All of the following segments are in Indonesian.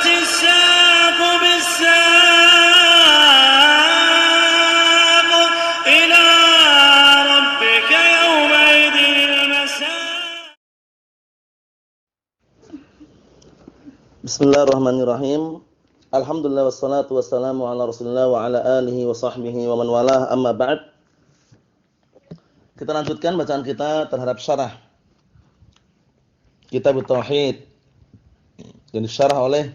الساق بالساق إلى ربك يومئذ المساق. Bismillahirrahmanirrahim. Alhamdulillah wassalatu wassalamu ala Rasulillah wa ala alihi wa sahbihi wa man walah, amma ba'd. Kita lanjutkan bacaan kita terhadap syarah Kitab Tauhid yang disyarah oleh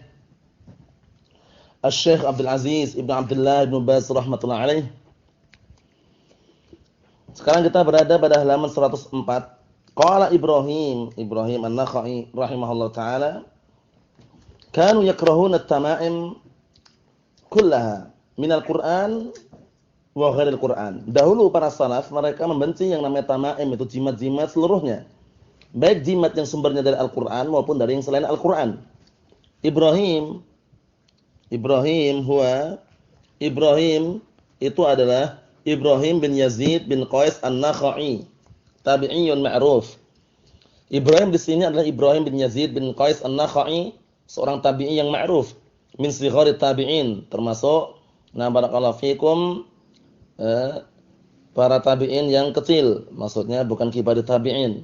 Asy-Syaikh Abdul Aziz Ibnu Abdullah Ibnu Baz rahimatullah alaih. Sekarang kita berada pada halaman 104. Qala Ibrahim An-Nakha'i rahimahullah taala, kanu yakrahuna at-tama'im kullaha minal Qur'an wa ghairil Qur'an. Dahulu para salaf mereka membenci yang namanya tama'im, itu jimat-jimat seluruhnya. Baik jimat yang sumbernya dari Al-Qur'an maupun dari yang selain Al-Qur'an. Ibrahim itu adalah Ibrahim bin Yazid bin Qais An-Nakha'i, tabi'iyun ma'ruf. Ibrahim di sini adalah Ibrahim bin Yazid bin Qais An-Nakha'i, seorang tabi'i yang ma'ruf, min sigharit tabi'in, termasuk barakallahu fikum para tabi'in yang kecil, maksudnya bukan kibar tabi'in.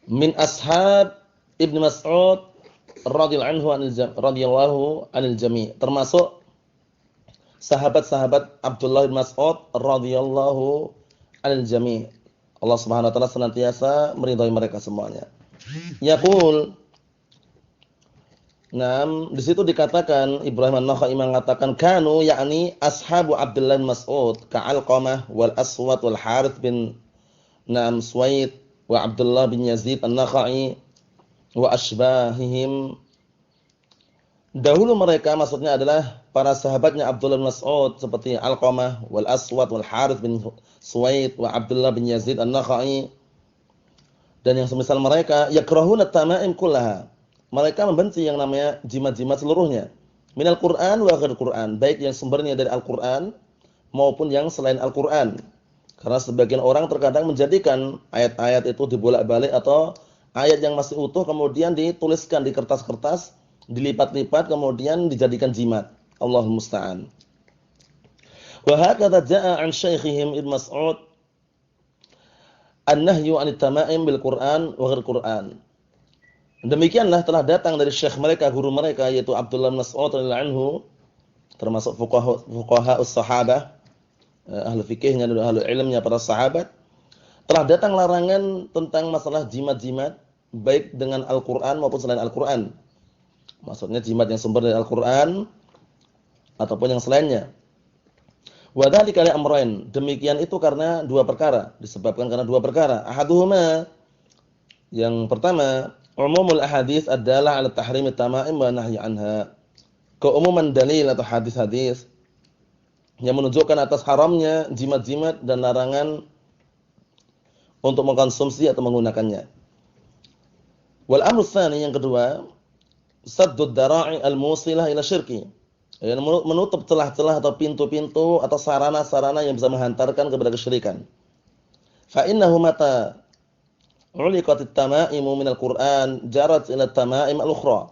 Min ashab Ibnu Mas'ud radhiyallahu anil jami', termasuk sahabat-sahabat Abdullah bin Mas'ud radhiyallahu anil jami'. Allah Subhanahu wa taala senantiasa meridhai mereka semuanya. Yaqul, di situ dikatakan Ibrahim An-Nakha'i mengatakan kanu yakni ashabu Abdullah bin Mas'ud ka'Alqamah wal Aswad wal Harith bin Suwaid wa Abdullah bin Yazid An-Nakha'i wa asbahihim. Dahulu mereka maksudnya adalah para sahabatnya Abdullah bin Mas'ud seperti Alqamah wal Aswad wal Harith bin Suwaid wa Abdullah bin Yazid An-Nakha'i dan yang semisal mereka, yakrahuna tama'im kullaha. Mereka membenci yang namanya jimat-jimat seluruhnya. Minal Qur'an wa ghairil Qur'an, baik yang sumbernya dari Al-Qur'an maupun yang selain Al-Qur'an. Karena sebagian orang terkadang menjadikan ayat-ayat itu dibolak-balik atau ayat yang masih utuh kemudian dituliskan di kertas-kertas, dilipat-lipat kemudian dijadikan jimat. Allahul musta'an. Wa hakadha jaa'a 'an syaikhihim Ibnu Mas'ud an-nahyu 'anit tama'im bil Qur'an wa ghairil Qur'an. Demikianlah telah datang dari syekh mereka, guru mereka, yaitu Abdullah bin Mas'ud radhiyallahu anhu, termasuk fuqaha us-sahabah, ahli fikihnya dan ahli ilmunya para sahabat, telah datang larangan tentang masalah jimat-jimat baik dengan Al-Qur'an maupun selain Al-Qur'an. Maksudnya jimat yang sumber dari Al-Qur'an ataupun yang selainnya. Wa dzalika li amrayn, demikian itu karena dua perkara, disebabkan karena dua perkara. Ahaduhuma, yang pertama, umumul ahadits adalah ala tahrim at-tama'im wa nahyi anha. Keumuman dalil atau hadis-hadis yang menunjukkan atas haramnya jimat-jimat dan larangan untuk mengkonsumsi atau menggunakannya. Wal amru tsani, yang kedua, saddud dara'i al-musilah ila syirki. Menutup celah-celah atau pintu-pintu atau sarana-sarana yang bisa menghantarkan kepada kesyirikan. Fa innahu mata uliqatit tama'imu minal Qur'an jarat ila tama'im al-ukhra.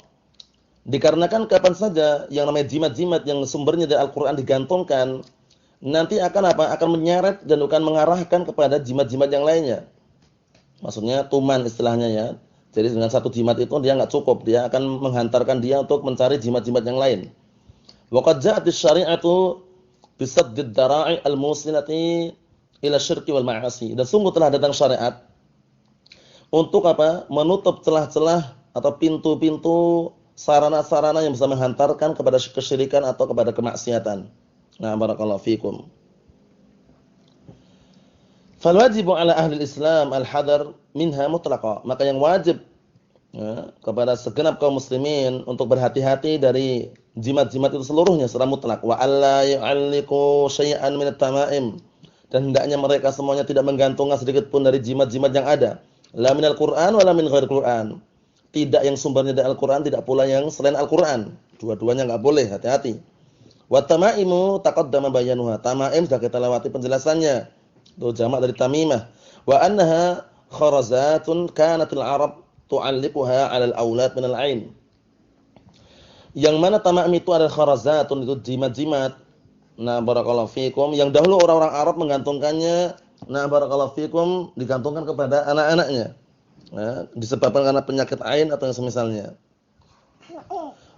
Dikarenakan kapan saja yang namanya jimat-jimat yang sumbernya dari Al-Qur'an digantungkan, nanti akan apa? Akan menyeret dan akan mengarahkan kepada jimat-jimat yang lainnya. Maksudnya tuman istilahnya ya. Jadi dengan satu jimat itu dia enggak cukup, dia akan menghantarkan dia untuk mencari jimat-jimat yang lain. Wa qad ja'atis syari'atu bisaddid dara'i al-musilati ila syirki wal ma'asi. Dan sungguh telah datang syariat untuk apa? Menutup celah-celah atau pintu-pintu sarana-sarana yang bisa menghantarkan kepada kesyirikan atau kepada kemaksiatan. Nah, barakallahu fikum. Fal wajibu ala ahli Islam al-hadar minha mutlaqa. Maka yang wajib kepada segenap kaum muslimin untuk berhati-hati dari jimat-jimat itu seluruhnya secara mutlak. Wa alla yu'alliqu syai'an min at-tama'im. Dan hendaknya mereka semuanya tidak menggantungkan sedikit pun dari jimat-jimat yang ada. La minal Qur'an wa la min ghairil Qur'an. Tidak yang sumbernya dari Al-Qur'an, tidak pula yang selain Al-Qur'an. Dua-duanya enggak boleh, hati-hati. Wa tamaimu taqaddama bayanuha. Tamaim sudah kita lewati penjelasannya. Itu jamak dari tamimah. Wa annaha kharazatun kanatil Arab tu'alliquha 'ala al-aulad min al-'ain. Yang mana tama'im itu adalah kharazatun, itu jimat-jimat. Nah, barakallahu fikum, yang dahulu orang-orang Arab menggantungkannya, nah barakallahu fikum, digantungkan kepada anak-anaknya. Nah, disebabkan karena penyakit ain atau yang semisalnya.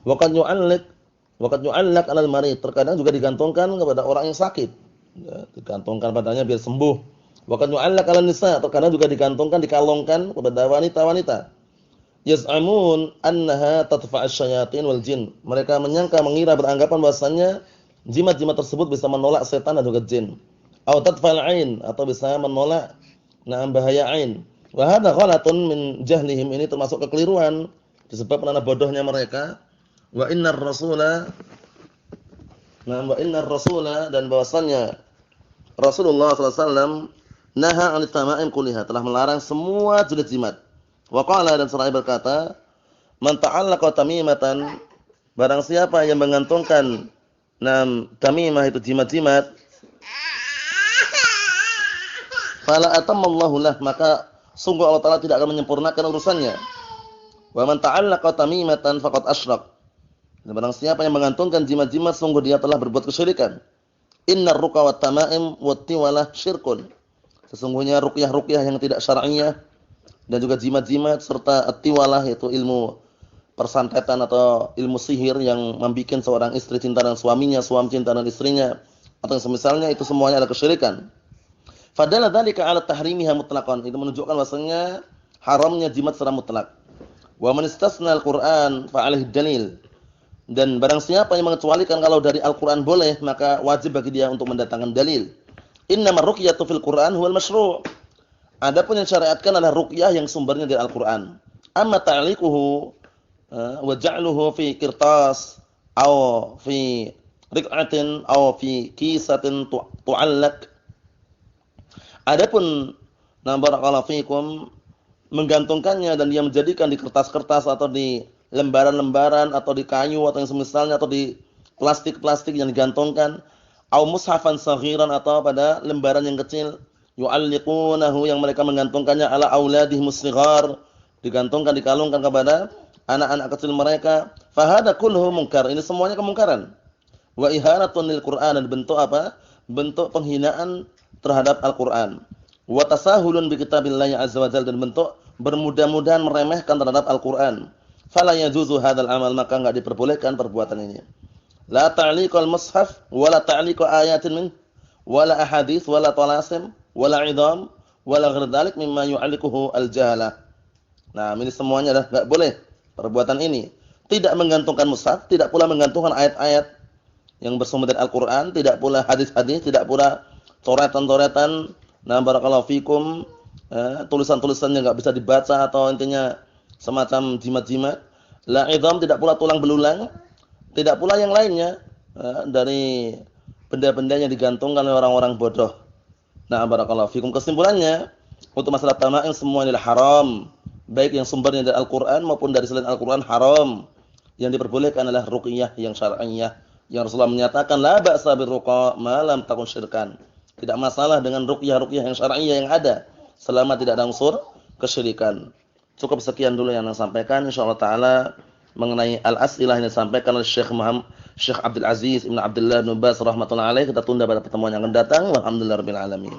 Waqad yu'allaq 'alal marid, terkadang juga digantungkan kepada orang yang sakit. Ya, digantungkan padanya biar sembuh. Waqad yu'allaq 'alan nisa, terkadang juga digantungkan, dikalungkan kepada wanita-wanita. Yaz'amun annaha tadfa'asy syayatin wal jin. Mereka menyangka, mengira, beranggapan bahwasanya jimat-jimat tersebut bisa menolak setan dan juga jin. Atau tadfa'al ain, atau bisa menolak bahaya ain. Wa hadza ghalatun min jahlihim, ini termasuk kekeliruan disebabkan karena bodohnya mereka. Wa innar rasula dan bahwasanya Rasulullah sallallahu alaihi wasallam naha 'anil tama'im kulliha, telah melarang semua jenis jimat. Wa qala, dan seraya berkata, man ta'allaqa tamimatan, barang siapa yang menggantungkan tamimah itu jimat-jimat, fala atammallahu lah, maka sungguh Allah Ta'ala tidak akan menyempurnakan urusannya. Wa man ta'allaqa tamimatan faqad asyrak, dan barang siapa yang menggantungkan jimat-jimat, sungguh dia telah berbuat kesyirikan. Innar ruqa wat tamaim wat tiwalah syirkun, sesungguhnya ruqyah-ruqyah yang tidak syar'iyyah dan juga jimat-jimat serta at-tiwalah, yaitu ilmu persantetan atau ilmu sihir yang membuat seorang istri cinta dengan suaminya, suami cinta dengan istrinya, atau yang semisalnya, itu semuanya adalah kesyirikan. Fadalla dzalika 'ala tahrimiha mutlaqan, itu menunjukkan bahwasanya haramnya jimat secara mutlak. Wa man istasna al-Qur'an fa 'alaihi dalil, dan barang siapa yang mengecualikan kalau dari Al-Qur'an boleh, maka wajib bagi dia untuk mendatangkan dalil. Innamar ruqyatu fil Qur'an huwal masyru'. Adapun yang syariatkan adalah ruqyah yang sumbernya dari Al-Qur'an. Amma ta'liquhu wa ja'luhu fi qirtas aw fi riq'atin aw fi kisatin tu'allaq. Adapun barakallahu fikum, menggantungkannya dan dia menjadikan di kertas-kertas atau di lembaran-lembaran atau di kayu atau yang semisalnya, atau di plastik-plastik yang digantungkan, au mushafan saghiran, atau pada lembaran yang kecil, yu'alliqunahu, yang mereka menggantungkannya ala auladihim shighar, digantungkan, dikalungkan kepada anak-anak kecil mereka. Fa hada kulluhu munkar, ini semuanya kemungkaran. Wa ihanatun lil Qur'an, dan bentuk apa? Bentuk penghinaan terhadap Al-Qur'an. Wa tasahulun bi kitabillahi azza wa jalla, dan bentuk bermudah-mudahan meremehkan terhadap Al-Qur'an. Fala yajuzu hadzal amal, maka enggak diperbolehkan perbuatan ini. La ta'liqal mushaf wala ta'liqu ayatin min wala ahadits wala talasim wala idham wala ghair dzalik mimma yu'alliquhu al-jahalah. Nah, ini semuanya adalah enggak boleh perbuatan ini. Tidak menggantungkan mushaf, tidak pula menggantungkan ayat-ayat yang bersumber dari Al-Qur'an, tidak pula hadis-hadis, tidak pula coretan-coretan, barakallahu fikum, tulisan-tulisan yang enggak bisa dibaca atau intinya semacam jimat-jimat. La idham, tidak pula tulang belulang, tidak pula yang lainnya dari benda-benda yang digantungkan oleh orang-orang bodoh. Nah, barakallahu fikum, kesimpulannya untuk masalah tama'im semuanya adalah haram, baik yang sumbernya dari Al-Qur'an maupun dari selain Al-Qur'an haram. Yang diperbolehkan adalah ruqyah yang syar'iyyah, yang Rasulullah menyatakan la ba'sa birruqa ma lam takun syirkan. Tidak masalah dengan ruqyah-ruqyah yang syar'iyyah yang ada selama tidak ada unsur kesyirikan. Cukup sekian dulu yang saya sampaikan, insyaallah taala mengenai al-as'ilah yang disampaikan oleh Syekh Abdul Aziz Ibnu Abdullah bin Baz rahimatullah alaih. Kita tunda pada pertemuan yang akan datang. Walhamdulillahirabbil alamin.